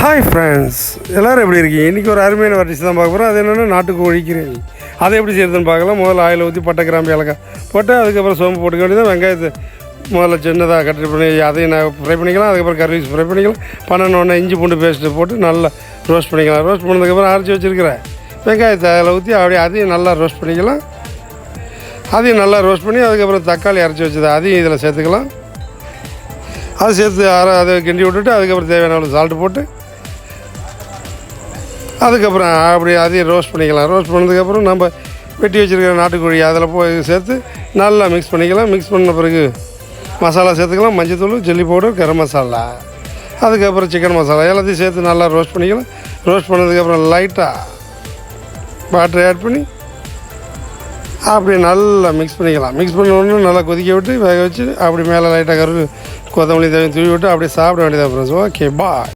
Hi friends, எல்லோரும் எப்படி இருக்கீங்க? இன்றைக்கி ஒரு அருமையான டிஷ் தான் பார்க்க போகிறோம். அது என்னென்னா நாட்டுக்கோழி கிரேவி. அதை எப்படி செய்யறதுன்னு பார்க்கலாம். முதல்ல ஆயில் ஊற்றி பட்டை கிராம்பு ஏலக்காய் போட்டு அதுக்கப்புறம் சோம்பு போட்டுக்க வேண்டியதான். வெங்காயத்தை முதல்ல சின்னதாக கட் பண்ணி அதையும் நான் ஃப்ரை பண்ணிக்கலாம். அதுக்கப்புறம் கறி ஃப்ரை பண்ணிக்கலாம். பண்ணோன்னே இஞ்சி பூண்டு பேஸ்ட்டு போட்டு நல்லா ரோஸ்ட் பண்ணிக்கலாம். ரோஸ்ட் பண்ணதுக்கப்புறம் அரைச்சி வச்சுருக்கிற வெங்காயத்தை அதில் ஊற்றி அப்படியே அதையும் நல்லா ரோஸ்ட் பண்ணிக்கலாம். அதையும் நல்லா ரோஸ்ட் பண்ணி அதுக்கப்புறம் தக்காளி அரைச்சி வச்சது அதையும் இதில் சேர்த்துக்கலாம். அதை சேர்த்து அதை கிண்டி விட்டுட்டு அதுக்கப்புறம் தேவையான அளவு சால்ட்டு போட்டு அதுக்கப்புறம் அப்படி அதையும் ரோஸ்ட் பண்ணிக்கலாம். ரோஸ்ட் பண்ணதுக்கப்புறம் நம்ம வெட்டி வச்சுருக்கிற நாட்டுக்கோழி அதில் போய் சேர்த்து நல்லா மிக்ஸ் பண்ணிக்கலாம். மிக்ஸ் பண்ண பிறகு மசாலா சேர்த்துக்கலாம். மஞ்சள்தூள், சில்லி பவுடர், கரம் மசாலா, அதுக்கப்புறம் சிக்கன் மசாலா எல்லாத்தையும் சேர்த்து நல்லா ரோஸ்ட் பண்ணிக்கலாம். ரோஸ்ட் பண்ணதுக்கப்புறம் லைட்டாக வாட்டர் ஆட் பண்ணி அப்படி நல்லா மிக்ஸ் பண்ணிக்கலாம். மிக்ஸ் பண்ண நல்லா கொதிக்க விட்டு வேக வச்சு அப்படி மேலே லைட்டாக கொத்தமல்லி தூவி விட்டு அப்படியே சாப்பிட வேண்டியதாக ஃப்ரெண்ட்ஸ். ஓகே, பாய்.